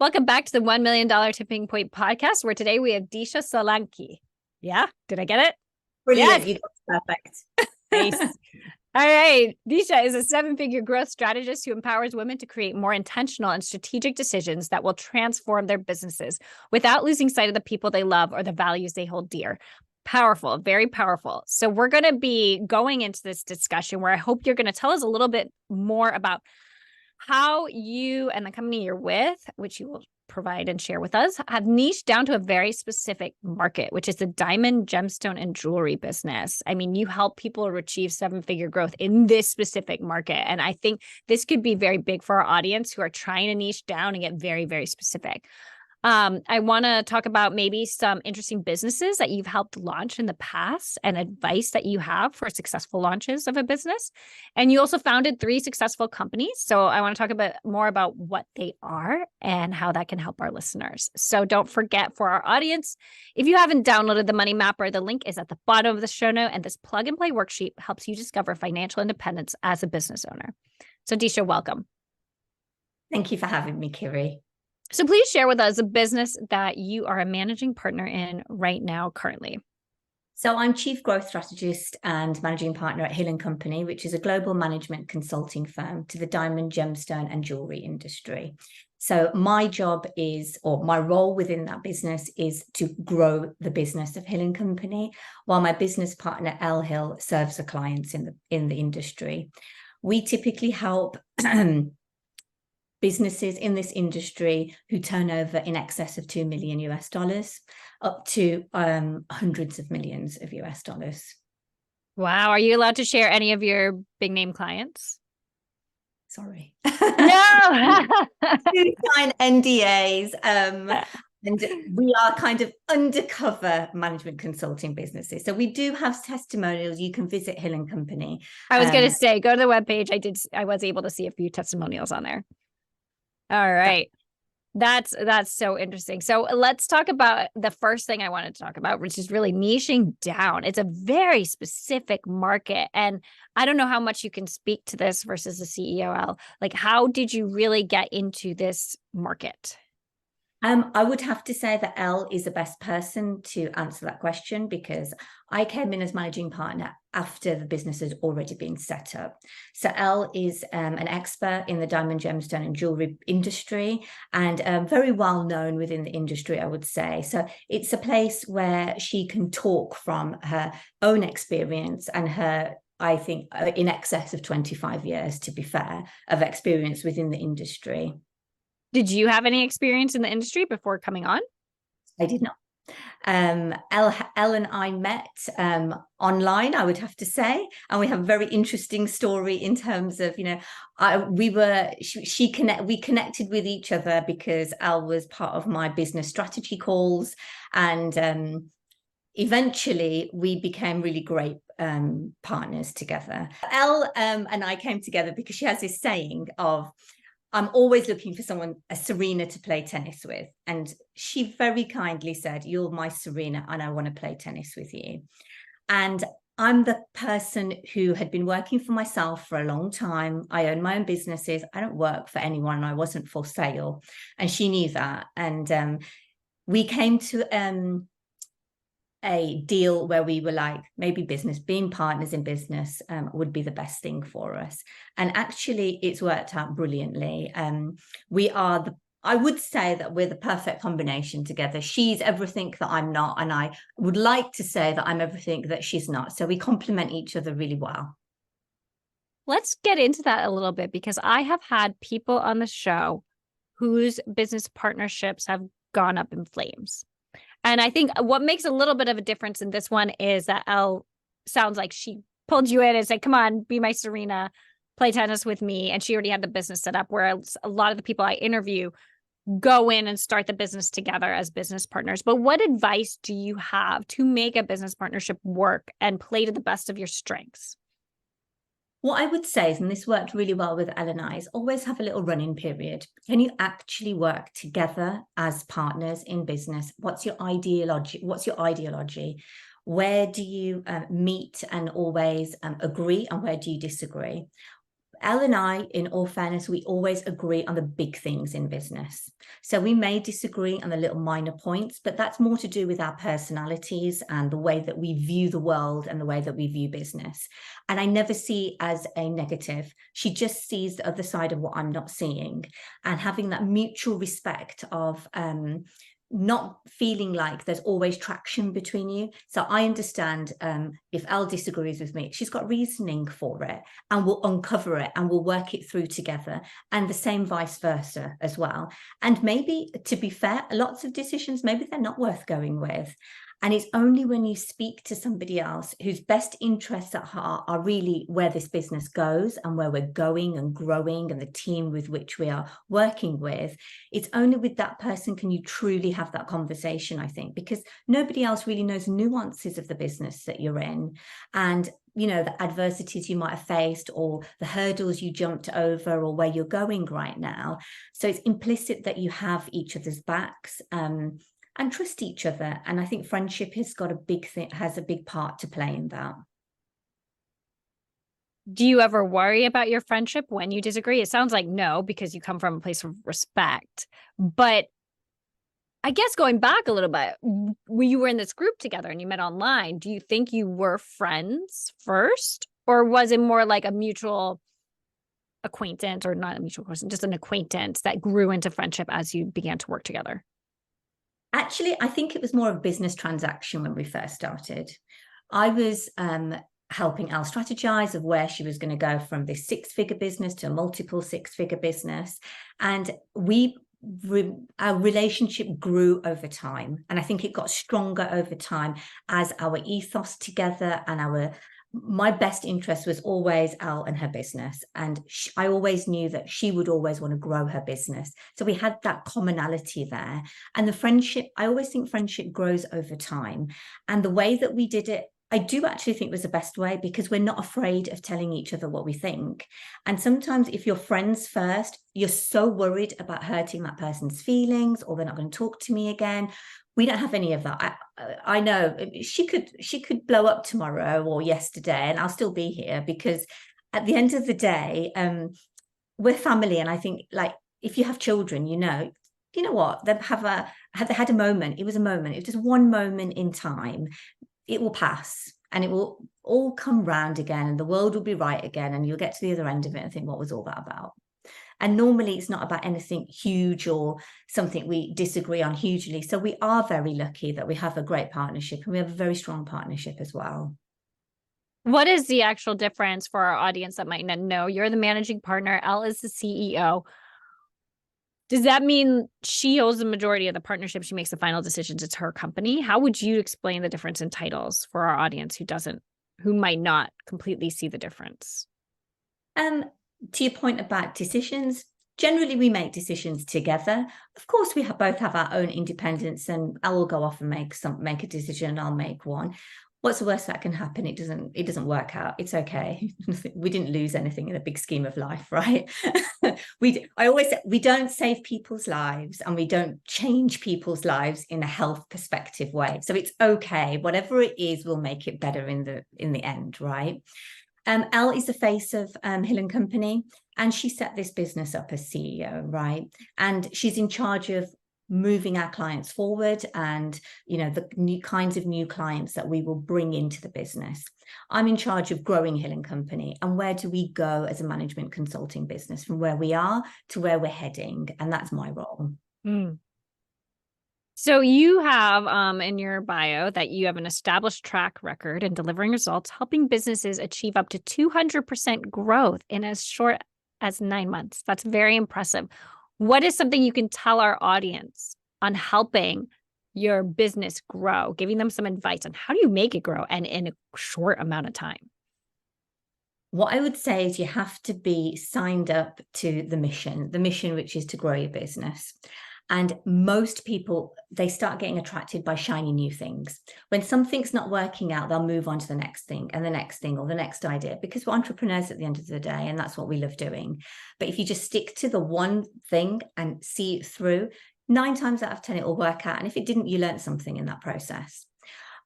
Welcome back to the $1 million Tipping Point podcast, where today we have Disha Solanki. Yeah? Did I get it? Brilliant. Yes. You got perfect. Nice. All right. Disha is a 7-figure growth strategist who empowers women to create more intentional and strategic decisions that will transform their businesses without losing sight of the people they love or the values they hold dear. Powerful, very powerful. So we're going to be going into this discussion where I hope you're going to tell us a little bit more about how you and the company you're with, which you will provide and share with us, have niched down to a very specific market, which is the diamond, gemstone, and jewelry business. I mean, you help people achieve 7-figure growth in this specific market. And I think this could be very big for our audience who are trying to niche down and get very, very specific. I want to talk about maybe some interesting businesses that you've helped launch in the past and advice that you have for successful launches of a business. And you also founded 3 successful companies. So I want to talk more about what they are and how that can help our listeners. So don't forget, for our audience, if you haven't downloaded the Money Mapper, the link is at the bottom of the show note, and this plug and play worksheet helps you discover financial independence as a business owner. So Disha, welcome. Thank you for having me, Kiri. So please share with us a business that you are a managing partner in right now, currently. So I'm Chief Growth Strategist and Managing Partner at Hill & Company, which is a global management consulting firm to the diamond, gemstone, and jewelry industry. So my job is, or my role within that business is to grow the business of Hill & Company, while my business partner, Elle Hill, serves the clients in the industry. We typically help businesses in this industry who turn over in excess of $2 million US, up to hundreds of millions of US dollars. Wow. Are you allowed to share any of your big name clients? Sorry. No. We sign NDAs. And we are kind of undercover management consulting businesses. So we do have testimonials. You can visit Hill & Company. I was going to say, go to the webpage. I was able to see a few testimonials on there. All right. That's so interesting. So let's talk about the first thing I wanted to talk about, which is really niching down. It's a very specific market. And I don't know how much you can speak to this versus the CEO. Like, how did you really get into this market? I would have to say that Elle is the best person to answer that question, because I came in as managing partner after the business has already been set up. So Elle is an expert in the diamond, gemstone, and jewelry industry, and very well known within the industry, I would say. So it's a place where she can talk from her own experience and her, I think, in excess of 25 years, to be fair, of experience within the industry. Did you have any experience in the industry before coming on? I did not. Elle and I met online, I would have to say, and we have a very interesting story in terms of, we connected with each other because Elle was part of my business strategy calls, and eventually we became really great partners together. Elle and I came together because she has this saying of, I'm always looking for someone, a Serena, to play tennis with. And she very kindly said, you're my Serena and I want to play tennis with you. And I'm the person who had been working for myself for a long time. I own my own businesses. I don't work for anyone. I wasn't for sale. And she knew that. And we came to a deal where we were like, maybe being partners in business would be the best thing for us. And actually it's worked out brilliantly. I would say that we're the perfect combination together. She's everything that I'm not, and I would like to say that I'm everything that she's not. So we complement each other really well. Let's get into that a little bit, because I have had people on the show whose business partnerships have gone up in flames. And I think what makes a little bit of a difference in this one is that Elle sounds like she pulled you in and said, come on, be my Serena, play tennis with me. And she already had the business set up, whereas a lot of the people I interview go in and start the business together as business partners. But what advice do you have to make a business partnership work and play to the best of your strengths? What I would say is, and this worked really well with Elle and I, is always have a little run-in period. Can you actually work together as partners in business? What's your ideology? Where do you meet and always agree, and where do you disagree? Elle and I, in all fairness, we always agree on the big things in business. So we may disagree on the little minor points, but that's more to do with our personalities and the way that we view the world and the way that we view business. And I never see as a negative. She just sees the other side of what I'm not seeing, and having that mutual respect of not feeling like there's always traction between you. So I understand if Elle disagrees with me, she's got reasoning for it, and we'll uncover it and we'll work it through together, and the same vice versa as well. And maybe, to be fair, lots of decisions, maybe they're not worth going with. And it's only when you speak to somebody else whose best interests at heart are really where this business goes and where we're going and growing, and the team with which we are working with, it's only with that person can you truly have that conversation, I think, because nobody else really knows nuances of the business that you're in, and the adversities you might have faced, or the hurdles you jumped over, or where you're going right now. So it's implicit that you have each other's backs, and trust each other. And I think friendship has got has a big part to play in that. Do you ever worry about your friendship when you disagree? It sounds like no, because you come from a place of respect. But I guess going back a little bit, when you were in this group together and you met online, do you think you were friends first? Or was it more like a mutual acquaintance, or not a mutual person, just an acquaintance that grew into friendship as you began to work together? Actually, I think it was more of a business transaction when we first started. I was helping Elle strategize of where she was going to go from this 6-figure business to a multiple 6-figure business. And our relationship grew over time. And I think it got stronger over time as our ethos together, and my best interest was always Elle and her business. And I always knew that she would always want to grow her business. So we had that commonality there. And the friendship, I always think friendship grows over time. And the way that we did it, I do actually think was the best way, because we're not afraid of telling each other what we think. And sometimes if you're friends first, you're so worried about hurting that person's feelings, or they're not going to talk to me again. We don't have any of that. I know she could blow up tomorrow or yesterday, and I'll still be here, because at the end of the day, we're family. And I think, like, if you have children, you know what, they had a moment. It was a moment. It was just one moment in time. It will pass, and it will all come round again, and the world will be right again, and you'll get to the other end of it and think, what was all that about? And normally it's not about anything huge or something we disagree on hugely. So we are very lucky that we have a great partnership, and we have a very strong partnership as well. What is the actual difference for our audience that might not know? You're the managing partner, Elle is the CEO. Does that mean she owns the majority of the partnership? She makes the final decisions. It's her company. How would you explain the difference in titles for our audience who might not completely see the difference? To your point about decisions, generally we make decisions together. Of course, we both have our own independence, and I will go off and make a decision, and I'll make one. What's the worst that can happen? It doesn't work out. It's okay. We didn't lose anything in the big scheme of life, right? I always say, we don't save people's lives, and we don't change people's lives in a health perspective way. So it's okay. Whatever it is, we'll make it better in the end, right? Elle is the face of Hill & Company, and she set this business up as CEO, right? And she's in charge of moving our clients forward, and the new kinds of new clients that we will bring into the business. I'm in charge of growing Hill & Company, and where do we go as a management consulting business from where we are to where we're heading, and that's my role. So you have in your bio that you have an established track record in delivering results, helping businesses achieve up to 200% growth in as short as 9 months. That's very impressive. What is something you can tell our audience on helping your business grow, giving them some advice on how do you make it grow and in a short amount of time? What I would say is you have to be signed up to the mission which is to grow your business. And most people, they start getting attracted by shiny new things. When something's not working out, they'll move on to the next thing and the next thing or the next idea, because we're entrepreneurs at the end of the day, and that's what we love doing. But if you just stick to the one thing and see it through, 9 times out of 10, it will work out. And if it didn't, you learned something in that process.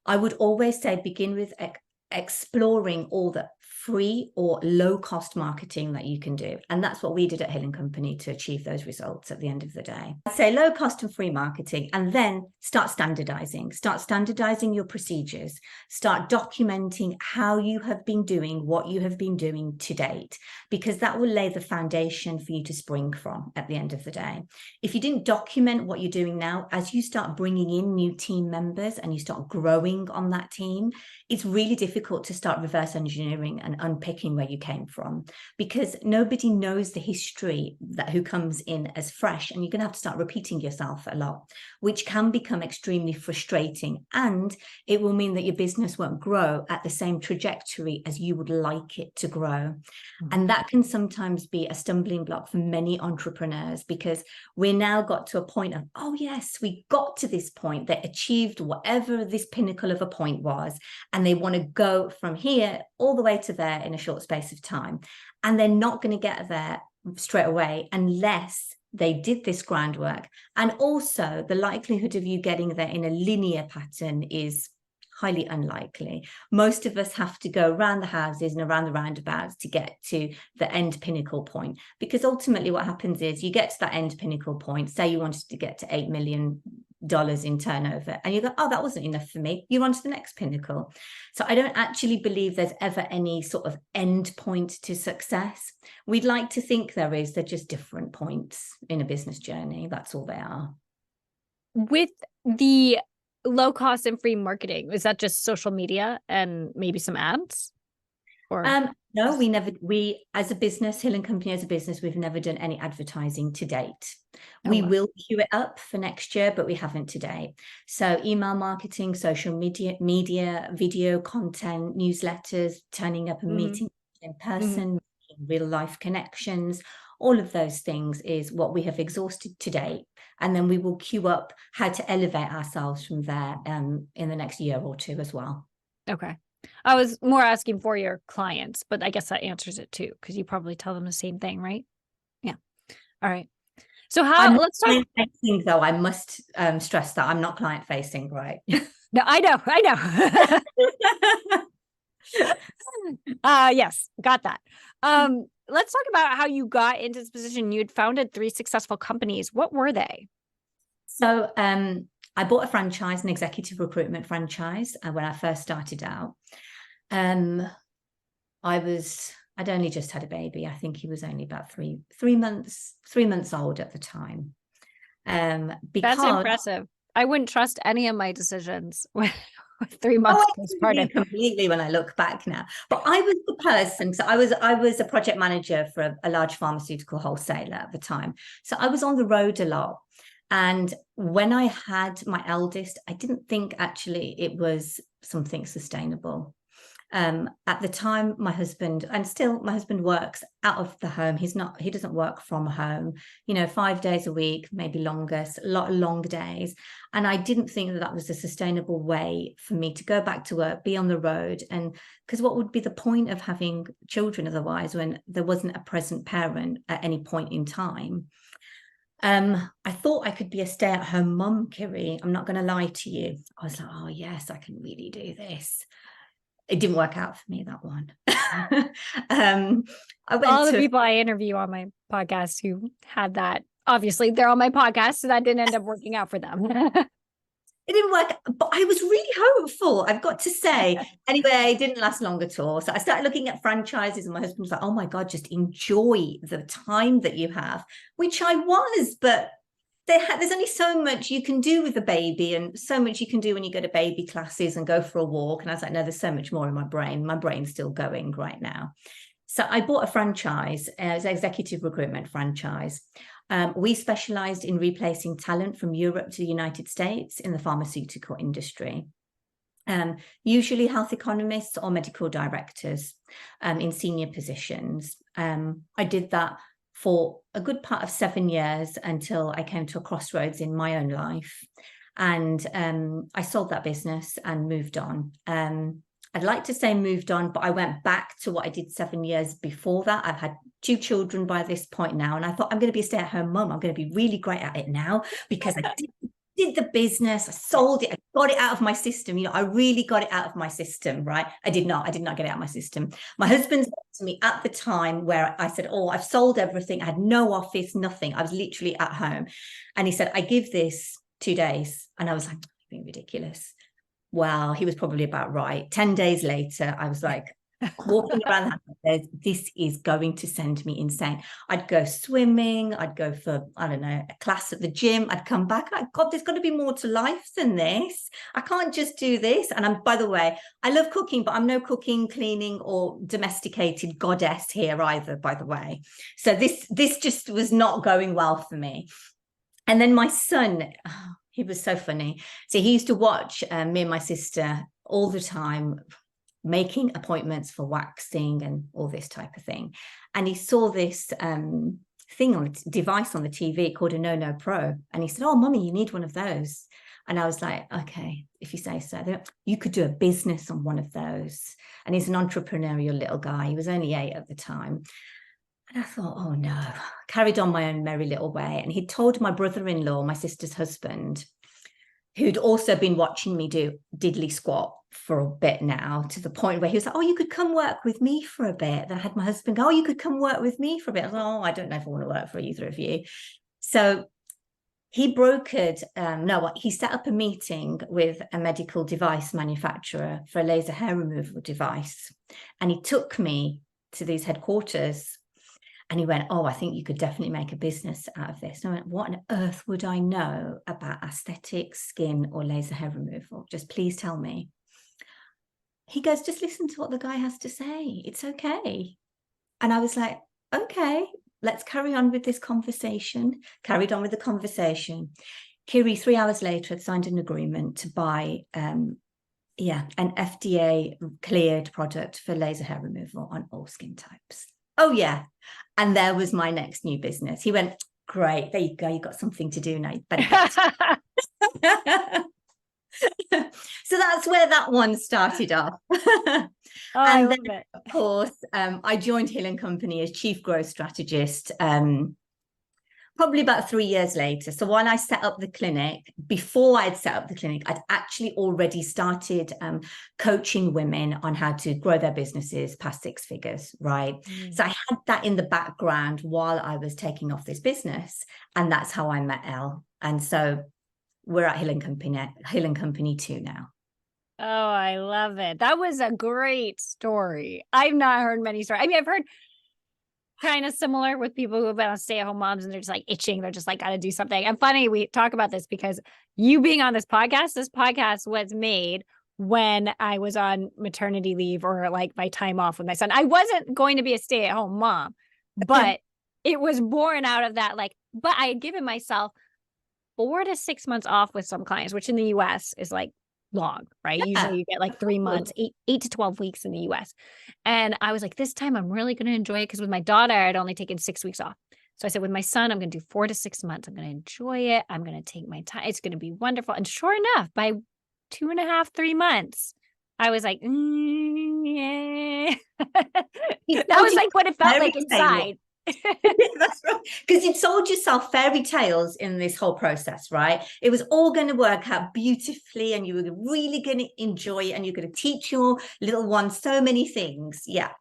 I would always say begin with exploring all the free or low cost marketing that you can do. And that's what we did at Hill & Company to achieve those results at the end of the day. I'd say low cost and free marketing, and then start standardizing your procedures, start documenting how you have been doing what you have been doing to date, because that will lay the foundation for you to spring from at the end of the day. If you didn't document what you're doing now, as you start bringing in new team members and you start growing on that team, it's really difficult to start reverse engineering and unpicking where you came from, because nobody knows the history that who comes in as fresh, and you're going to have to start repeating yourself a lot, which can become extremely frustrating, and it will mean that your business won't grow at the same trajectory as you would like it to grow. And that can sometimes be a stumbling block for many entrepreneurs, because we're now got to a point of, oh yes, we got to this point, they achieved whatever this pinnacle of a point was, and they want to go from here all the way to there in a short space of time. And they're not going to get there straight away unless they did this groundwork. And also the likelihood of you getting there in a linear pattern is highly unlikely. Most of us have to go around the houses and around the roundabouts to get to the end pinnacle point, because ultimately what happens is you get to that end pinnacle point, say you wanted to get to $8 million in turnover, and you go, oh, that wasn't enough for me, you're on to the next pinnacle. So I don't actually believe there's ever any sort of end point to success. We'd like to think there is. They're just different points in a business journey. That's all they are. With the low cost and free marketing, is that just social media and maybe some ads? Or no, we as a business, Hill & Company as a business, we've never done any advertising to date. We will queue it up for next year, but we haven't today. So email marketing, social media, video content, newsletters, turning up and meeting in person, real life connections, all of those things is what we have exhausted to date. And then we will queue up how to elevate ourselves from there in the next year or two as well. Okay. I was more asking for your clients, but I guess that answers it too, because you probably tell them the same thing, right? Yeah. All right. So let's talk. Facing, though, I must stress that I'm not client facing, right? No, I know. Yes, got that. Let's talk about how you got into this position. You had founded 3 successful companies. What were they? So I bought a franchise, an executive recruitment franchise, when I first started out. I'd only just had a baby. I think he was only about three months old at the time. That's impressive. I wouldn't trust any of my decisions with 3 months postpartum. Completely when I look back now. But I was the person, so I was a project manager for a large pharmaceutical wholesaler at the time. So I was on the road a lot. And when I had my eldest, I didn't think actually it was something sustainable. At the time, my husband works out of the home. He doesn't work from home, 5 days a week, maybe longer, a lot of long days. And I didn't think that was a sustainable way for me to go back to work, be on the road. And because what would be the point of having children otherwise when there wasn't a present parent at any point in time? I thought I could be a stay-at-home mum, Kiri. I'm not going to lie to you. I was like, oh yes, I can really do this. It didn't work out for me, that one. All the people I interview on my podcast who had that, obviously they're on my podcast, so that didn't end up working out for them. It didn't work, but I was really hopeful, I've got to say. Anyway, it didn't last long at all. So I started looking at franchises, and my husband was like, oh my God, just enjoy the time that you have, which I was, but there's only so much you can do with a baby, and so much you can do when you go to baby classes and go for a walk. And I was like, no, there's so much more in my brain. My brain's still going right now. So I bought a franchise, as an executive recruitment franchise. We specialized in replacing talent from Europe to the United States in the pharmaceutical industry. Usually health economists or medical directors in senior positions. I did that for a good part of 7 years until I came to a crossroads in my own life. And I sold that business and moved on. I'd like to say moved on, but I went back to what I did 7 years before that. I've had 2 children by this point now, and I thought, I'm going to be a stay-at-home mum. I'm going to be really great at it now because I did the business, I sold it, I got it out of my system. I really got it out of my system, right? I did not get it out of my system. My husband said to me at the time where I said, oh, I've sold everything. I had no office, nothing. I was literally at home. And he said, I give this 2 days. And I was like, being ridiculous. Well, he was probably about right. 10 days later, I was like, walking around the house, this is going to send me insane. I'd go swimming, I'd go for, I don't know, a class at the gym, I'd come back, God, there's got to be more to life than this. I can't just do this. And by the way, I love cooking, but I'm no cooking, cleaning or domesticated goddess here either, by the way. So this just was not going well for me. And then my son, he was so funny. So he used to watch me and my sister all the time, making appointments for waxing and all this type of thing. And he saw this thing on a device on the TV called a No Pro. And he said, oh, Mummy, you need one of those. And I was like, okay, if you say so. You could do a business on one of those. And he's an entrepreneurial little guy. He was only 8 at the time. And I thought, oh no, carried on my own merry little way. And he'd told my brother-in-law, my sister's husband, who'd also been watching me do diddly squat for a bit now, to the point where he was like, oh, you could come work with me for a bit. Then I had my husband go, oh, you could come work with me for a bit. I was like, oh, I don't know if I want to work for either of you. So he brokered, he set up a meeting with a medical device manufacturer for a laser hair removal device. And he took me to these headquarters. And he went, oh, I think you could definitely make a business out of this. And I went, what on earth would I know about aesthetics, skin, or laser hair removal? Just please tell me. He goes, just listen to what the guy has to say. It's okay. And I was like, okay, let's carry on with this conversation. Carried on with the conversation. Kiri, 3 hours later, had signed an agreement to buy an FDA cleared product for laser hair removal on all skin types. Oh, yeah. And there was my next new business. He went, great, there you go. You got something to do now. You better get So that's where that one started off. I love it. Of course, I joined Hill & Company as Chief Growth Strategist probably about 3 years later. So when I set up the clinic, before I'd set up the clinic, I'd actually already started coaching women on how to grow their businesses past 6 figures, right? So I had that in the background while I was taking off this business. And that's how I met Elle. And so we're at Hill & Company 2 now. Oh, I love it. That was a great story. I've not heard many stories. I mean, I've heard kind of similar with people who have been on stay-at-home moms and they're just like itching. They're just like, got to do something. And funny, we talk about this because you being on this podcast was made when I was on maternity leave or like my time off with my son. I wasn't going to be a stay-at-home mom, but it was born out of that. But I had given myself 4 to 6 months off with some clients, which in the US is like long, right? Yeah. Usually you get like 3 months, 8 to 12 weeks in the US. And I was like, this time I'm really going to enjoy it because with my daughter, I'd only taken 6 weeks off. So I said, with my son, I'm going to do 4 to 6 months. I'm going to enjoy it. I'm going to take my time. It's going to be wonderful. And sure enough, by 2.5, 3 months, I was like, yeah. That was like what it felt like inside. That's right, because you'd sold yourself fairy tales in this whole process, right? It was all going to work out beautifully and you were really going to enjoy it and you're going to teach your little one so many things. Yeah,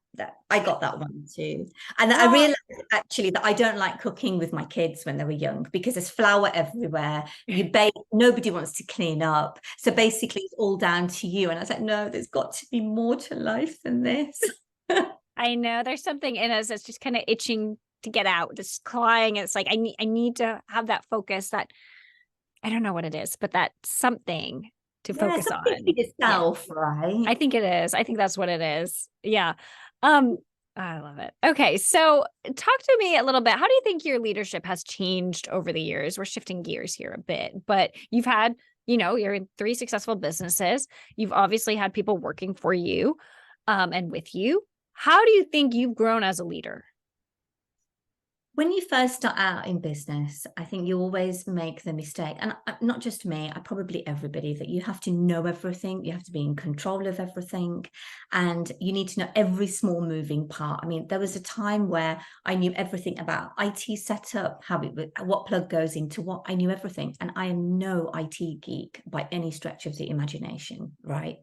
I got that one too. And I realized actually that I don't like cooking with my kids when they were young because there's flour everywhere. You bake, nobody wants to clean up. So basically it's all down to you. And I was like, no, there's got to be more to life than this. I know there's something in us that's just kind of itching to get out, just clawing. It's like, I need to have that focus that I don't know what it is, but that something to focus on. Yourself, right? I think it is. I think that's what it is. Yeah. I love it. Okay. So talk to me a little bit. How do you think your leadership has changed over the years? We're shifting gears here a bit, but you've had, you're in 3 successful businesses. You've obviously had people working for you, and with you. How do you think you've grown as a leader? When you first start out in business, I think you always make the mistake, and not just me, probably everybody, that you have to know everything, you have to be in control of everything, and you need to know every small moving part. I mean, there was a time where I knew everything about IT setup, how it, what plug goes into what. I knew everything, and I am no IT geek by any stretch of the imagination, right?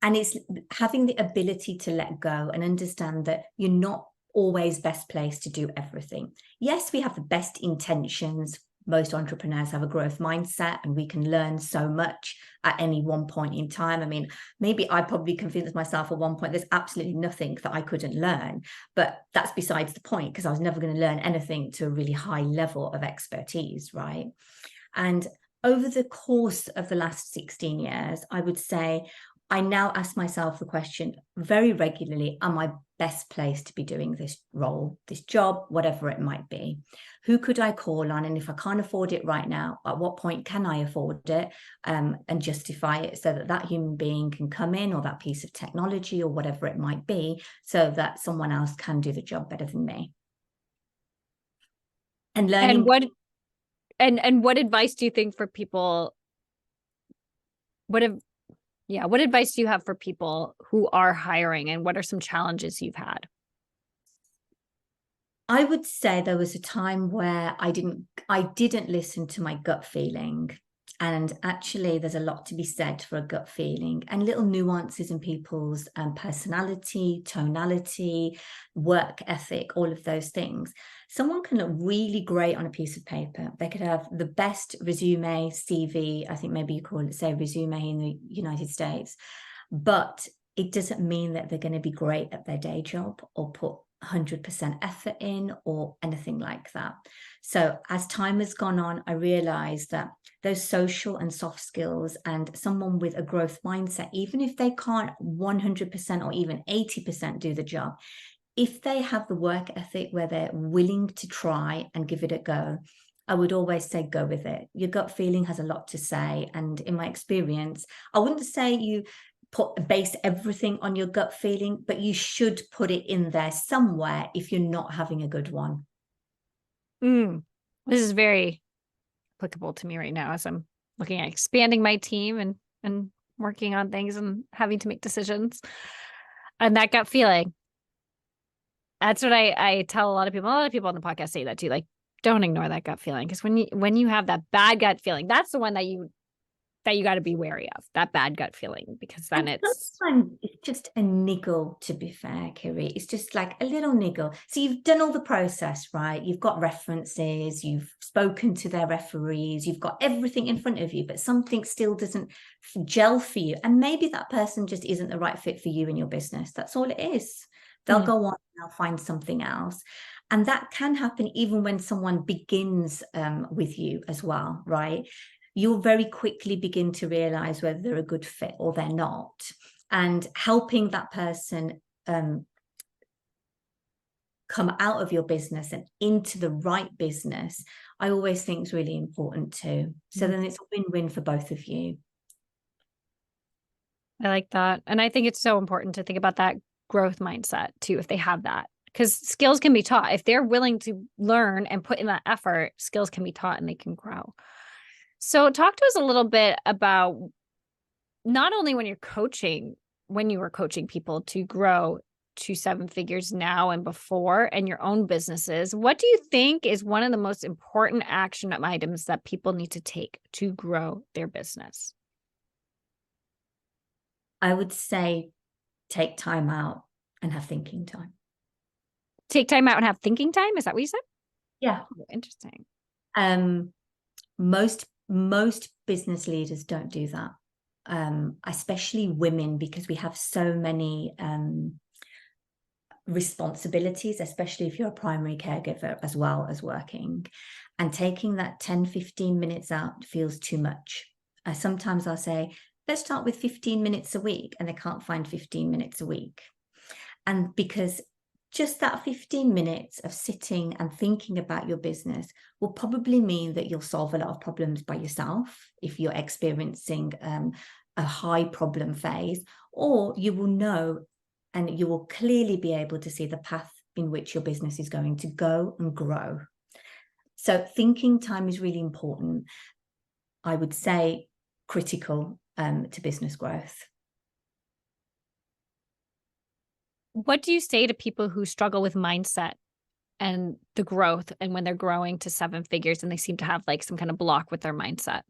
And it's having the ability to let go and understand that you're not always best placed to do everything. Yes, we have the best intentions. Most entrepreneurs have a growth mindset, and we can learn so much at any one point in time. I mean, maybe I probably convinced myself at one point there's absolutely nothing that I couldn't learn, but that's besides the point, because I was never going to learn anything to a really high level of expertise, right? And over the course of the last 16 years, I would say I now ask myself the question very regularly, am I best placed to be doing this role, this job, whatever it might be? Who could I call on? And if I can't afford it right now, at what point can I afford it, and justify it so that that human being can come in, or that piece of technology, or whatever it might be, so that someone else can do the job better than me? And learning. And what advice do you think for people? What advice do you have for people who are hiring, and what are some challenges you've had? I would say there was a time where I didn't listen to my gut feeling. And actually, there's a lot to be said for a gut feeling and little nuances in people's personality, tonality, work ethic, all of those things. Someone can look really great on a piece of paper. They could have the best resume, CV, I think maybe you call it, say, resume in the United States. But it doesn't mean that they're going to be great at their day job, or put 100% effort in, or anything like that. So as time has gone on, I realized that those social and soft skills, and someone with a growth mindset, even if they can't 100% or even 80% do the job, if they have the work ethic where they're willing to try and give it a go, I would always say go with it. Your gut feeling has a lot to say. And in my experience, I wouldn't say you base everything on your gut feeling, but you should put it in there somewhere if you're not having a good one. This is very applicable to me right now as I'm looking at expanding my team and working on things and having to make decisions. And that gut feeling, that's what I tell a lot of people. A lot of people on the podcast say that too. Like, don't ignore that gut feeling, because when you have that bad gut feeling, that's the one that you got to be wary of, that bad gut feeling, because then sometimes it's just a niggle, to be fair, Kiri. It's just like a little niggle. So you've done all the process, right? You've got references, you've spoken to their referees, you've got everything in front of you, but something still doesn't gel for you. And maybe that person just isn't the right fit for you in your business. That's all it is. They'll go on and they'll find something else. And that can happen even when someone begins with you as well, right? You'll very quickly begin to realize whether they're a good fit or they're not. And helping that person come out of your business and into the right business, I always think is really important too. So then it's a win-win for both of you. I like that. And I think it's so important to think about that growth mindset too, if they have that, because skills can be taught. If they're willing to learn and put in that effort, skills can be taught and they can grow. So talk to us a little bit about not only when you were coaching people to grow to 7 figures now and before, and your own businesses, what do you think is one of the most important action items that people need to take to grow their business? I would say take time out and have thinking time. Take time out and have thinking time? Is that what you said? Yeah. Oh, interesting. Most business leaders don't do that, especially women, because we have so many responsibilities, especially if you're a primary caregiver as well as working. And taking that 10-15 minutes out feels too much. Sometimes I'll say, let's start with 15 minutes a week, and they can't find 15 minutes a week. And because just that 15 minutes of sitting and thinking about your business will probably mean that you'll solve a lot of problems by yourself if you're experiencing a high problem phase, or you will know and you will clearly be able to see the path in which your business is going to go and grow. So thinking time is really important. I would say critical to business growth. What do you say to people who struggle with mindset and the growth, and when they're growing to 7 figures and they seem to have like some kind of block with their mindset?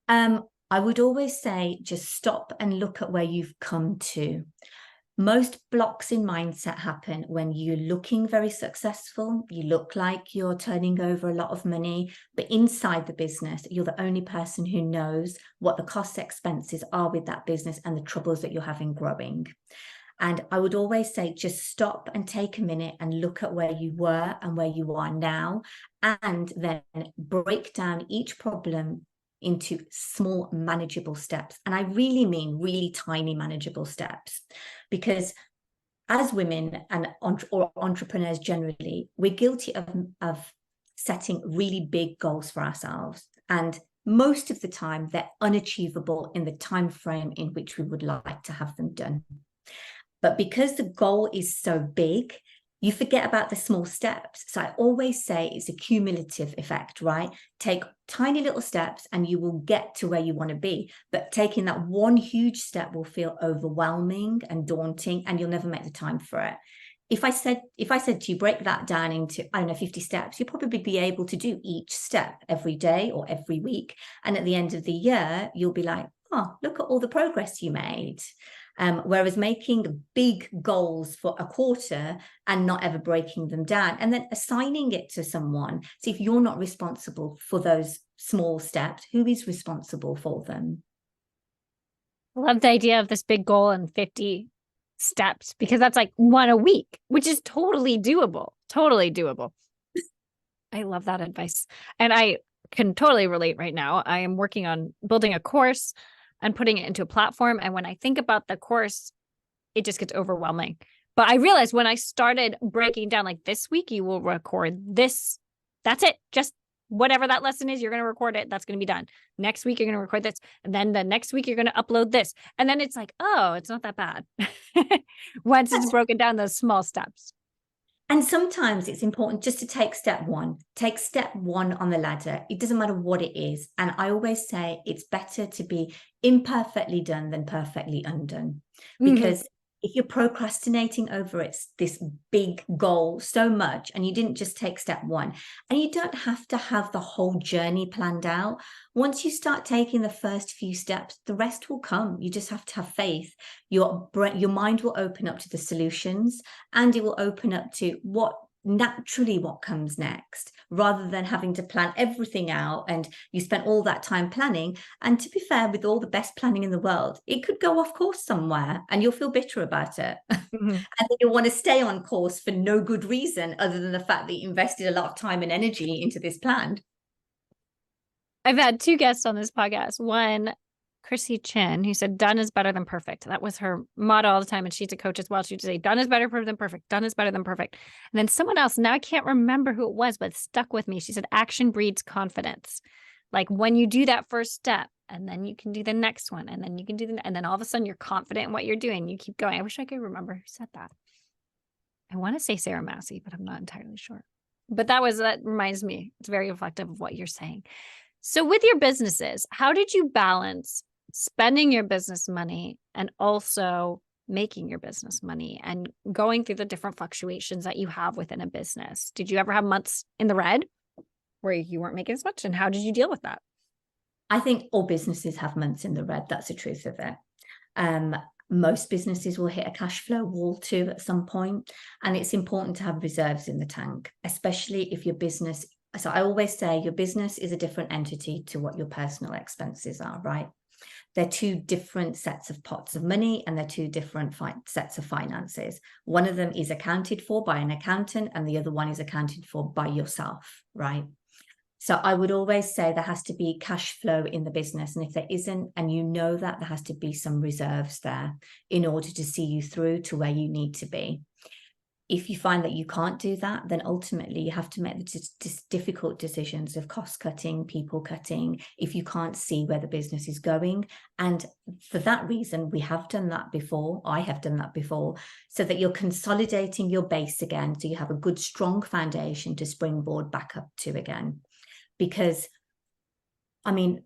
I would always say just stop and look at where you've come to. Most blocks in mindset happen when you're looking very successful. You look like you're turning over a lot of money, but inside the business, you're the only person who knows what the cost expenses are with that business and the troubles that you're having growing. And I would always say, just stop and take a minute and look at where you were and where you are now, and then break down each problem into small manageable steps. And I really mean really tiny manageable steps, because as women and or entrepreneurs generally, we're guilty of setting really big goals for ourselves. And most of the time they're unachievable in the time frame in which we would like to have them done. But because the goal is so big, you forget about the small steps. So I always say it's a cumulative effect, right? Take tiny little steps and you will get to where you want to be. But taking that one huge step will feel overwhelming and daunting, and you'll never make the time for it. If I said to you, break that down into, 50 steps, you'll probably be able to do each step every day or every week. And at the end of the year, you'll be like, oh, look at all the progress you made. Whereas making big goals for a quarter and not ever breaking them down and then assigning it to someone. So if you're not responsible for those small steps, who is responsible for them? I love the idea of this big goal and 50 steps, because that's like 1 a week, which is totally doable. Totally doable. I love that advice. And I can totally relate right now. I am working on building a course and putting it into a platform. And when I think about the course, it just gets overwhelming. But I realized when I started breaking down, like, this week you will record this. That's it. Just whatever that lesson is, you're going to record it. That's going to be done. Next week, you're going to record this. And then the next week, you're going to upload this. And then it's like, oh, it's not that bad. Once it's broken down, those small steps. And sometimes it's important just to take step one. Take step one on the ladder. It doesn't matter what it is. And I always say it's better to be imperfectly done than perfectly undone. Because if you're procrastinating over this big goal so much, and you didn't just take step one, and you don't have to have the whole journey planned out. Once you start taking the first few steps, the rest will come. You just have to have faith. Your mind will open up to the solutions, and it will open up to what comes next, rather than having to plan everything out. And you spent all that time planning, and to be fair, with all the best planning in the world, it could go off course somewhere and you'll feel bitter about it. And then you'll want to stay on course for no good reason other than the fact that you invested a lot of time and energy into this plan. I've had 2 guests on this podcast. One, Chrissy Chin, who said done is better than perfect. That was her motto all the time. And she's a coach as well. She would say, done is better than perfect. Done is better than perfect. And then someone else, now I can't remember who it was, but it stuck with me. She said, action breeds confidence. Like, when you do that first step, and then you can do the next one, and then you can do and then all of a sudden you're confident in what you're doing. You keep going. I wish I could remember who said that. I want to say Sarah Massey, but I'm not entirely sure. But that reminds me. It's very reflective of what you're saying. So with your businesses, how did you balance spending your business money and also making your business money and going through the different fluctuations that you have within a business? Did you ever have months in the red where you weren't making as much? And how did you deal with that? I think all businesses have months in the red. That's the truth of it. Most businesses will hit a cash flow wall too at some point. And it's important to have reserves in the tank, especially if your business. So I always say your business is a different entity to what your personal expenses are, right? They're 2 different sets of pots of money, and they're 2 different sets of finances. One of them is accounted for by an accountant, and the other one is accounted for by yourself, right? So I would always say there has to be cash flow in the business. And if there isn't, and you know that, there has to be some reserves there in order to see you through to where you need to be. if you find that you can't do that, then ultimately you have to make the difficult decisions of cost cutting, people cutting, if you can't see where the business is going. And for that reason, we have done that before. I have done that before, so that you're consolidating your base again. So you have a good, strong foundation to springboard back up to again. Because, I mean,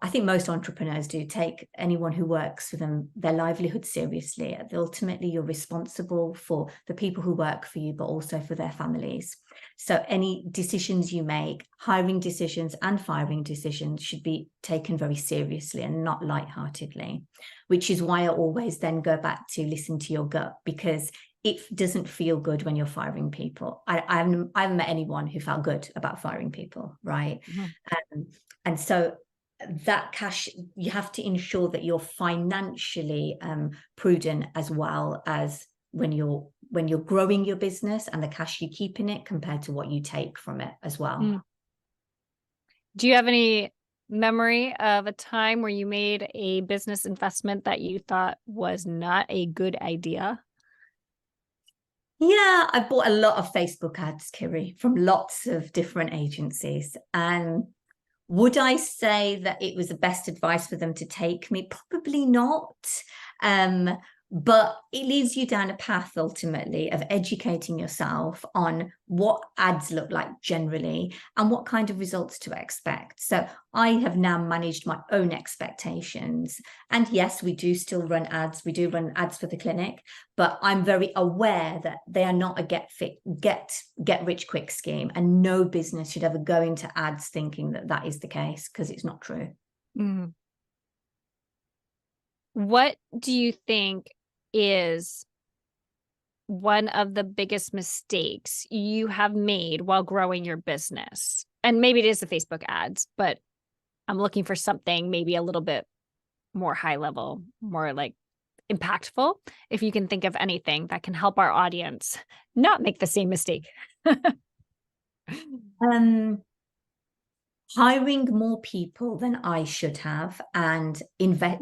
I think most entrepreneurs do take anyone who works for them, their livelihood, seriously. Ultimately, you're responsible for the people who work for you, but also for their families. So any decisions you make, hiring decisions and firing decisions, should be taken very seriously and not lightheartedly, which is why I always then go back to listen to your gut, because it doesn't feel good when you're firing people. I haven't met anyone who felt good about firing people, right? Mm-hmm. And so that cash, you have to ensure that you're financially prudent, as well as when you're growing your business, and the cash you keep in it compared to what you take from it as well. Do you have any memory of a time where you made a business investment that you thought was not a good idea? Yeah, I bought a lot of Facebook ads, Kiri, from lots of different agencies. And would I say that it was the best advice for them to take me? Probably not. But it leads you down a path ultimately of educating yourself on what ads look like generally and what kind of results to expect. So I have now managed my own expectations. And yes, we do still run ads. We do run ads for the clinic, but I'm very aware that they are not a get rich quick scheme, and no business should ever go into ads thinking that that is the case, because it's not true. Mm. What do you think is one of the biggest mistakes you have made while growing your business? And maybe it is the Facebook ads, but I'm looking for something maybe a little bit more high level, more like impactful. If you can think of anything that can help our audience not make the same mistake. Hiring more people than I should have, and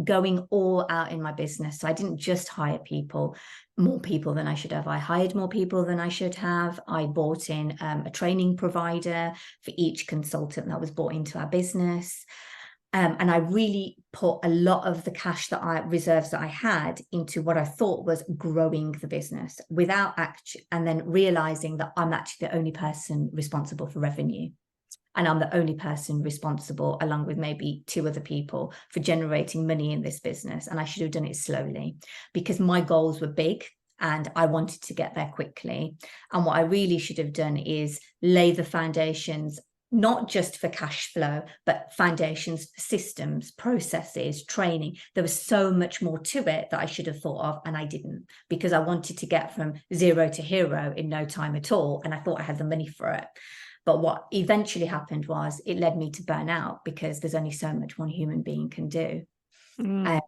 going all out in my business. So I didn't just hire more people than I should have. I hired more people than I should have. I bought in a training provider for each consultant that was brought into our business. And I really put a lot of the cash reserves that I had into what I thought was growing the business, and then realizing that I'm actually the only person responsible for revenue. And I'm the only person responsible, along with maybe 2 other people, for generating money in this business. And I should have done it slowly, because my goals were big and I wanted to get there quickly. And what I really should have done is lay the foundations, not just for cash flow, but foundations for systems, processes, training. There was so much more to it that I should have thought of, and I didn't, because I wanted to get from 0 to hero in no time at all. And I thought I had the money for it. But what eventually happened was it led me to burn out, because there's only so much one human being can do. And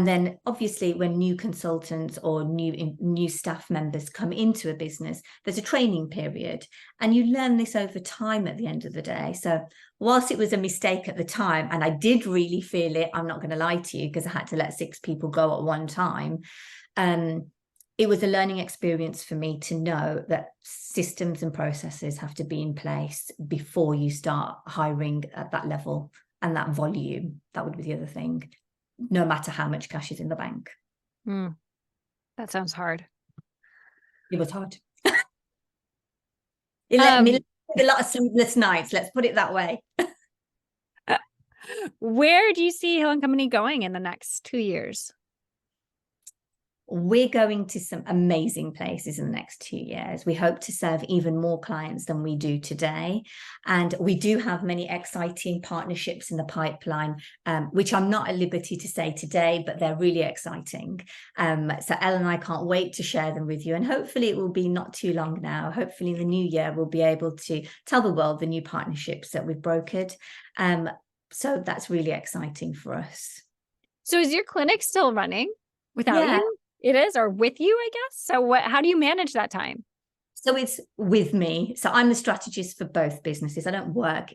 then obviously when new consultants or new staff members come into a business, there's a training period, and you learn this over time at the end of the day. So whilst it was a mistake at the time, and I did really feel it, I'm not going to lie to you, because I had to let 6 people go at one time, it was a learning experience for me to know that systems and processes have to be in place before you start hiring at that level and that volume. That would be the other thing, no matter how much cash is in the bank. That sounds hard. It was hard. It let me a lot of sleepless nights, let's put it that way. Where do you see Hill & Company going in the next 2 years? We're going to some amazing places in the next 2 years. We hope to serve even more clients than we do today. And we do have many exciting partnerships in the pipeline, which I'm not at liberty to say today, but they're really exciting. So Elle and I can't wait to share them with you. And hopefully it will be not too long now. Hopefully in the new year, we'll be able to tell the world the new partnerships that we've brokered. So that's really exciting for us. So is your clinic still running without you? It is, or with you, I guess. So how do you manage that time? So it's with me. So I'm the strategist for both businesses. I don't work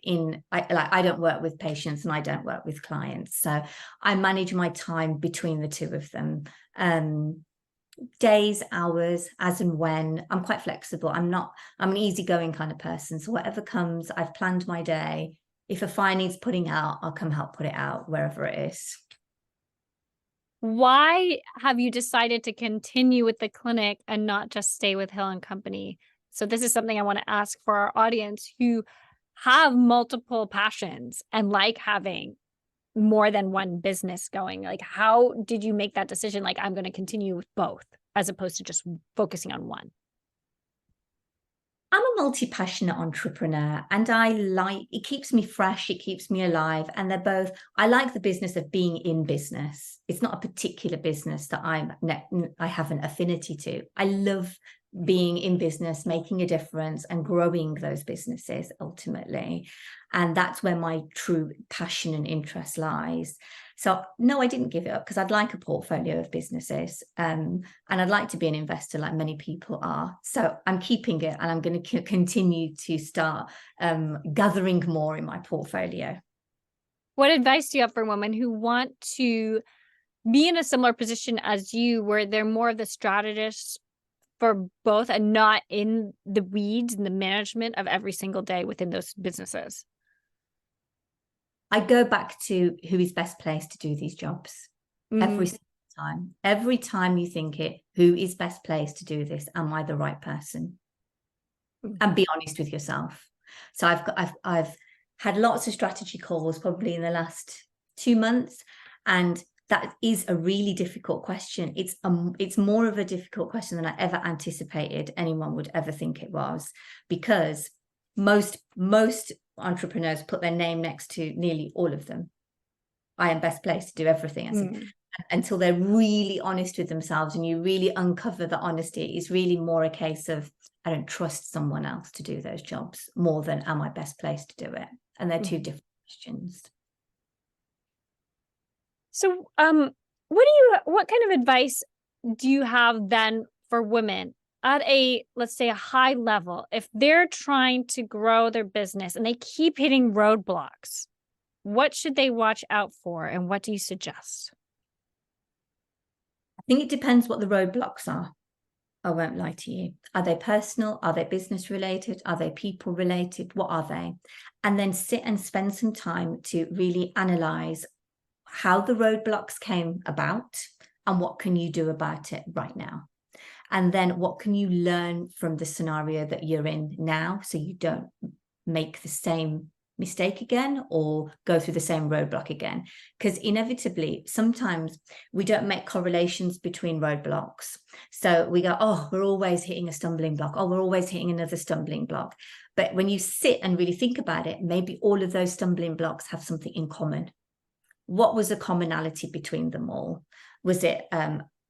I don't work with patients, and I don't work with clients. So I manage my time between the 2 of them. days, hours, as and when. I'm quite flexible. I'm an easygoing kind of person. So whatever comes, I've planned my day. If a fire needs putting out, I'll come help put it out wherever it is. Why have you decided to continue with the clinic and not just stay with Hill and Company? So this is something I want to ask for our audience who have multiple passions and like having more than one business going. Like, how did you make that decision? Like, I'm going to continue with both as opposed to just focusing on one. I'm a multi-passionate entrepreneur, and it keeps me fresh, it keeps me alive. And I like the business of being in business. It's not a particular business that I have an affinity to. I love being in business, making a difference and growing those businesses ultimately. And that's where my true passion and interest lies. So no, I didn't give it up because I'd like a portfolio of businesses, and I'd like to be an investor like many people are. So I'm keeping it, and I'm going to continue to start gathering more in my portfolio. What advice do you have for women who want to be in a similar position as you, where they're more of the strategists for both and not in the weeds and the management of every single day within those businesses? I go back to who is best placed to do these jobs every single time. Every time you think it, who is best placed to do this? Am I the right person? And be honest with yourself. So I've had lots of strategy calls probably in the last 2 months, and that is a really difficult question. It's more of a difficult question than I ever anticipated anyone would ever think it was, because most entrepreneurs put their name next to nearly all of them. I am best placed to do everything. Until they're really honest with themselves, and you really uncover the honesty, it's really more a case of, I don't trust someone else to do those jobs more than am I best placed to do it? And they're two different questions. So what kind of advice do you have then for women at let's say a high level, if they're trying to grow their business and they keep hitting roadblocks? What should they watch out for, and what do you suggest? I think it depends what the roadblocks are. I won't lie to you. Are they personal? Are they business related? Are they people related? What are they? And then sit and spend some time to really analyze how the roadblocks came about and what can you do about it right now. And then what can you learn from the scenario that you're in now, so you don't make the same mistake again or go through the same roadblock again. Because inevitably, sometimes we don't make correlations between roadblocks. So we go, oh, we're always hitting a stumbling block. Oh, we're always hitting another stumbling block. But when you sit and really think about it, maybe all of those stumbling blocks have something in common. What was the commonality between them all? Was it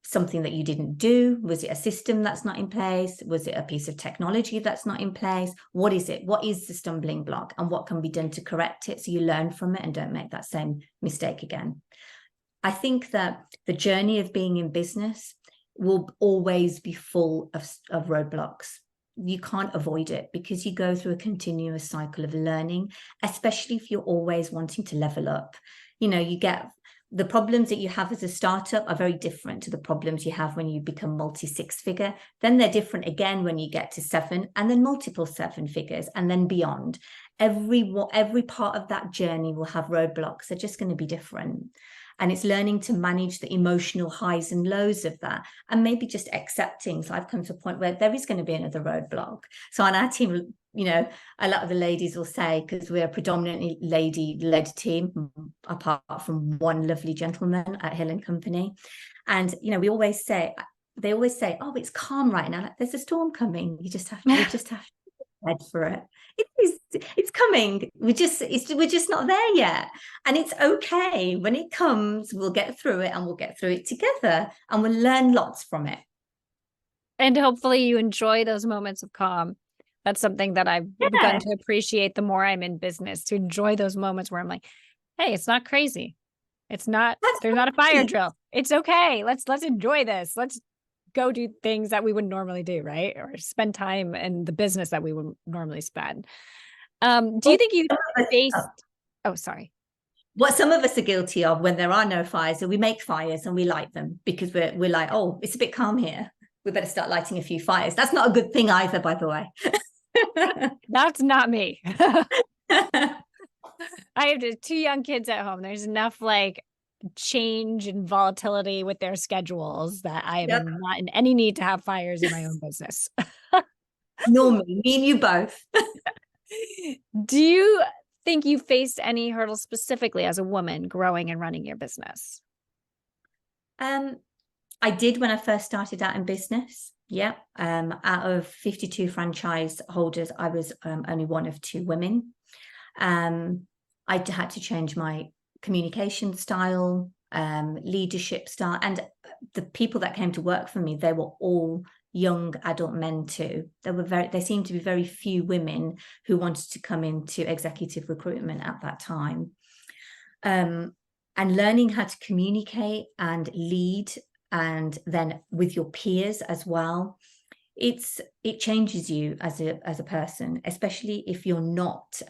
something that you didn't do? Was it a system that's not in place? Was it a piece of technology that's not in place? What is it? What is the stumbling block, and what can be done to correct it so you learn from it and don't make that same mistake again? I think that the journey of being in business will always be full of roadblocks. You can't avoid it because you go through a continuous cycle of learning, especially if you're always wanting to level up. You get the problems that you have as a startup are very different to the problems you have when you become multi-six figure. Then they're different again when you get to 7 and then multiple 7 figures and then beyond. Every part of that journey will have roadblocks. They're just going to be different. And it's learning to manage the emotional highs and lows of that, and maybe just accepting. So I've come to a point where there is going to be another roadblock. So on our team, a lot of the ladies will say, because we're a predominantly lady-led team, apart from one lovely gentleman at Hill and Company. And, they always say, oh, it's calm right now. Like, there's a storm coming. We just have to head for it. It's coming. We're just not there yet. And it's okay. When it comes, we'll get through it, and we'll get through it together, and we'll learn lots from it. And hopefully you enjoy those moments of calm. That's something that I've begun to appreciate the more I'm in business, to enjoy those moments where I'm like, hey, it's not crazy. There's not a fire drill. It's okay. Let's enjoy this. Let's go do things that we would normally do, right? Or spend time in the business that we would normally spend. Do you think you faced... Oh, sorry. What some of us are guilty of when there are no fires, so we make fires and we light them because we're like, oh, it's a bit calm here. We better start lighting a few fires. That's not a good thing either, by the way. That's not me. I have two young kids at home. There's enough like change and volatility with their schedules that I am not in any need to have fires in my own business. Normally, me and you both. Do you think you faced any hurdles specifically as a woman growing and running your business? I did when I first started out in business. Yeah. Out of 52 franchise holders, I was only one of two women. I had to change my communication style, leadership style, and the people that came to work for me, they were all young adult men too. There seemed to be very few women who wanted to come into executive recruitment at that time. And learning how to communicate and lead, and then with your peers as well, it changes you as a person, especially if you're not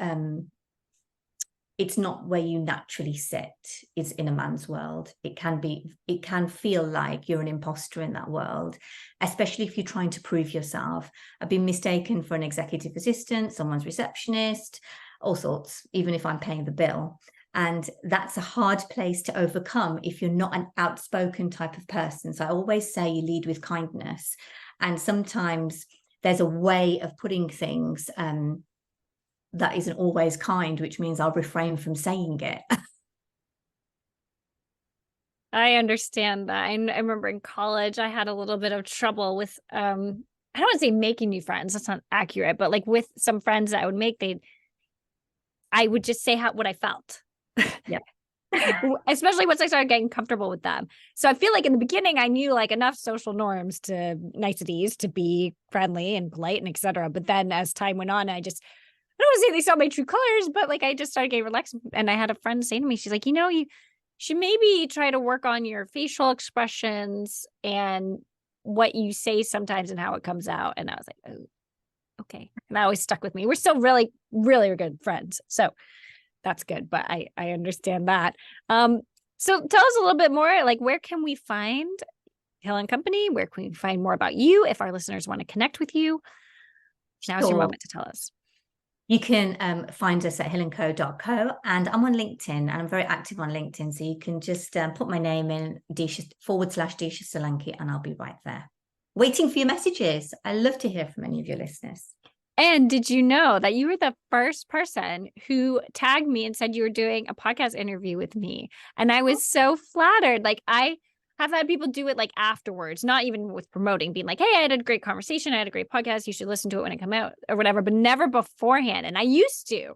it's not where you naturally sit. It's in a man's world. It can feel like you're an imposter in that world, especially if you're trying to prove yourself. I've been mistaken for an executive assistant, someone's receptionist, all sorts, even if I'm paying the bill. And that's a hard place to overcome if you're not an outspoken type of person. So I always say you lead with kindness. And sometimes there's a way of putting things that isn't always kind, which means I'll refrain from saying it. I understand that. I remember in college, I had a little bit of trouble with, I don't want to say making new friends. That's not accurate, but like with some friends that I would make, I would just say what I felt. Yeah. Especially once I started getting comfortable with them. So I feel like in the beginning, I knew like enough social norms to niceties to be friendly and polite and etc. But then as time went on, I don't want to say they saw my true colors, but like I just started getting relaxed. And I had a friend say to me, she's like, you should maybe try to work on your facial expressions and what you say sometimes and how it comes out. And I was like, oh, okay. And that always stuck with me. We're still really, really good friends. So that's good. But I understand that. So tell us a little bit more, like where can we find Hill and Company? Where can we find more about you if our listeners want to connect with you? Now's your moment to tell us. You can find us at hillandco.co, and I'm on LinkedIn, and I'm very active on LinkedIn. So you can just put my name in /Disha Solanki, and I'll be right there waiting for your messages. I love to hear from any of your listeners. And did you know that you were the first person who tagged me and said you were doing a podcast interview with me? And I was so flattered. Like I have had people do it like afterwards, not even with promoting, being like, hey, I had a great conversation. I had a great podcast. You should listen to it when it come out or whatever, but never beforehand. And I used to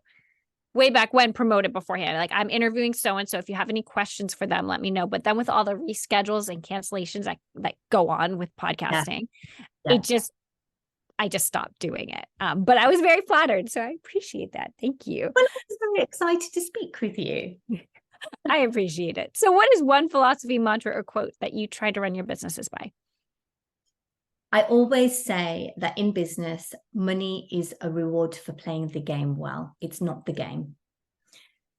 way back when promote it beforehand. Like I'm interviewing so-and-so. If you have any questions for them, let me know. But then with all the reschedules and cancellations that go on with podcasting, I just stopped doing it. But I was very flattered. So I appreciate that. Thank you. Well, I was very excited to speak with you. I appreciate it. So what is one philosophy, mantra, or quote that you try to run your businesses by? I always say that in business, money is a reward for playing the game well. It's not the game.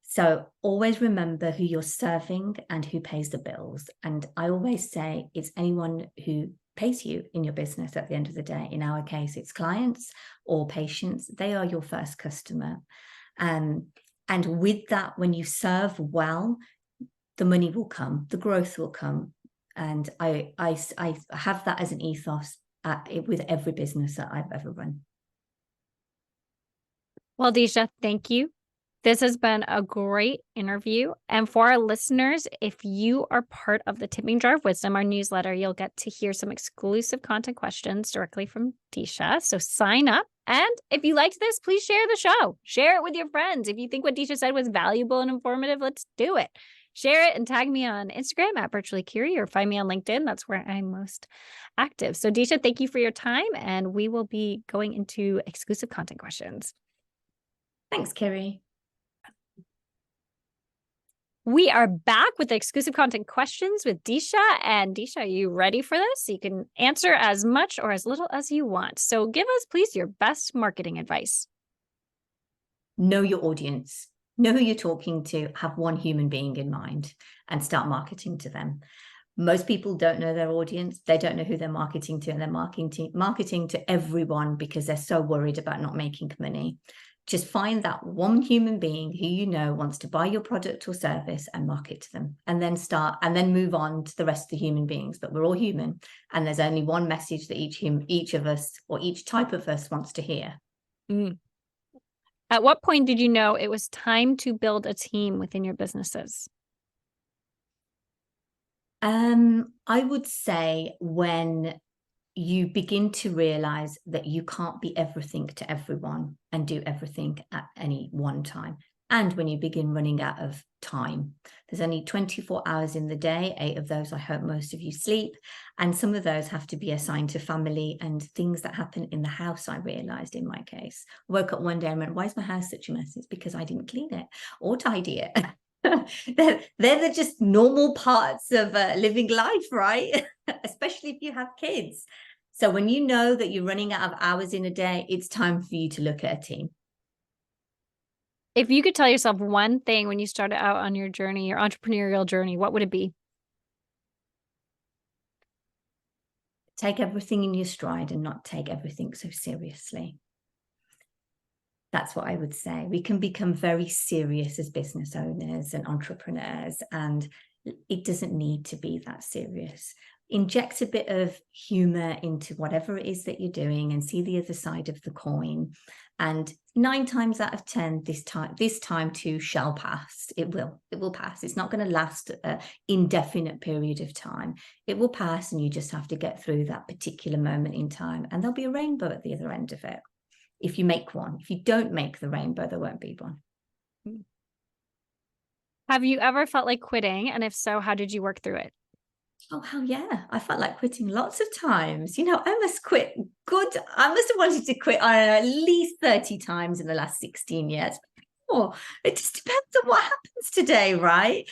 So always remember who you're serving and who pays the bills. And I always say it's anyone who pays you in your business at the end of the day. In our case, it's clients or patients. They are your first customer. And with that, when you serve well, the money will come, the growth will come. And I have that as an ethos with every business that I've ever run. Well, Disha, thank you. This has been a great interview. And for our listeners, if you are part of the Tipping Jar of Wisdom, our newsletter, you'll get to hear some exclusive content questions directly from Disha. So sign up. And if you liked this, please share the show. Share it with your friends. If you think what Disha said was valuable and informative, let's do it. Share it and tag me on Instagram at Virtually Curie or find me on LinkedIn. That's where I'm most active. So Disha, thank you for your time. And we will be going into exclusive content questions. Thanks, Curie. We are back with the exclusive content questions with Disha. And Disha, are you ready for this? You can answer as much or as little as you want. So give us, please, your best marketing advice. Know your audience. know who you're talking to, have one human being in mind, and start marketing to them. Most people don't know their audience. They don't know who they're marketing to, and they're marketing to everyone because they're so worried about not making money. Just find that one human being who you know wants to buy your product or service and market to them, and then move on to the rest of the human beings. But we're all human, and there's only one message that each of us, or each type of us, wants to hear. Mm. At what point did you know it was time to build a team within your businesses? I would say when you begin to realize that you can't be everything to everyone and do everything at any one time. And when you begin running out of time, there's only 24 hours in the day. 8 of those, I hope most of you sleep. And some of those have to be assigned to family and things that happen in the house. I realized in my case, I woke up one day and went, why is my house such a mess? It's because I didn't clean it or tidy it. they're just normal parts of living life, right? Especially if you have kids. So when you know that you're running out of hours in a day, it's time for you to look at a team. If you could tell yourself one thing when you started out on your journey, your entrepreneurial journey, what would it be? Take everything in your stride and not take everything so seriously. That's what I would say. We can become very serious as business owners and entrepreneurs, and it doesn't need to be that serious. Inject a bit of humor into whatever it is that you're doing and see the other side of the coin. And 9 times out of 10, this time too shall pass. It will pass. It's not going to last an indefinite period of time. It will pass, and you just have to get through that particular moment in time, and there'll be a rainbow at the other end of it. If you make one. If you don't make the rainbow, there won't be one. Have you ever felt like quitting? And if so, how did you work through it? Oh, hell yeah. I felt like quitting lots of times. I must have wanted to quit, I don't know, at least 30 times in the last 16 years. Oh, it just depends on what happens today, right?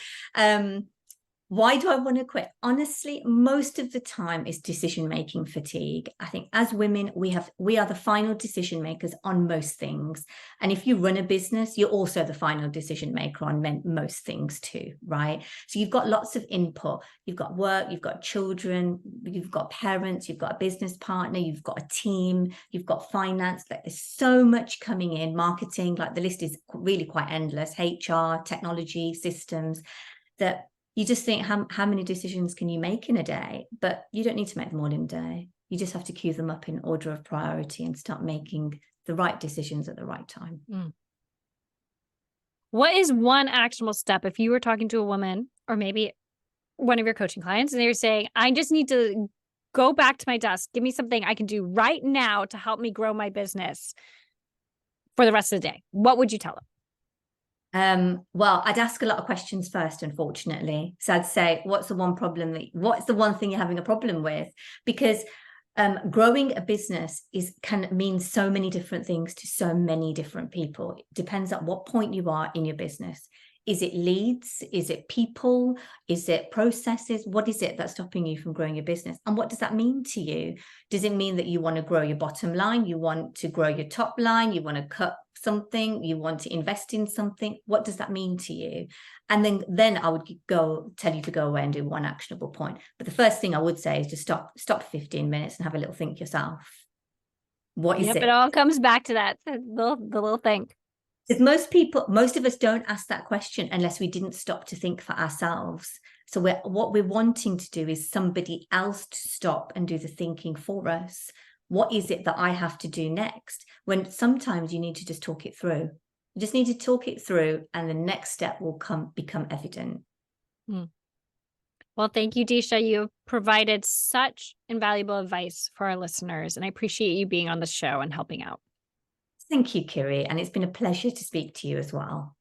Why do I want to quit? Honestly, most of the time is decision-making fatigue. I think as women, we are the final decision makers on most things. And if you run a business, you're also the final decision maker on most things too, right? So you've got lots of input. You've got work, you've got children, you've got parents, you've got a business partner, you've got a team, you've got finance. Like, there's so much coming in, marketing, like the list is really quite endless, HR, technology, systems, that you just think, how many decisions can you make in a day? But you don't need to make them all in a day. You just have to queue them up in order of priority and start making the right decisions at the right time. What is one actionable step if you were talking to a woman or maybe one of your coaching clients and they were saying, I just need to go back to my desk. Give me something I can do right now to help me grow my business for the rest of the day. What would you tell them? Well, I'd ask a lot of questions first, unfortunately. So I'd say, what's the one thing you're having a problem with? Because growing a business can mean so many different things to so many different people. It depends on what point you are in your business. Is it leads? Is it people? Is it processes? What is it that's stopping you from growing your business? And what does that mean to you? Does it mean that you want to grow your bottom line? You want to grow your top line? You want to cut something? You want to invest in something? What does that mean to you? And then I would tell you to go away and do one actionable point. But the first thing I would say is just stop 15 minutes and have a little think yourself. What is it? It all comes back to that, the little think. Because most of us don't ask that question unless we didn't stop to think for ourselves. So what we're wanting to do is somebody else to stop and do the thinking for us. What is it that I have to do next? When sometimes you need to just talk it through. You just need to talk it through, and the next step will become evident. Well, thank you, Disha. You have provided such invaluable advice for our listeners, and I appreciate you being on the show and helping out. Thank you, Kiri, and it's been a pleasure to speak to you as well.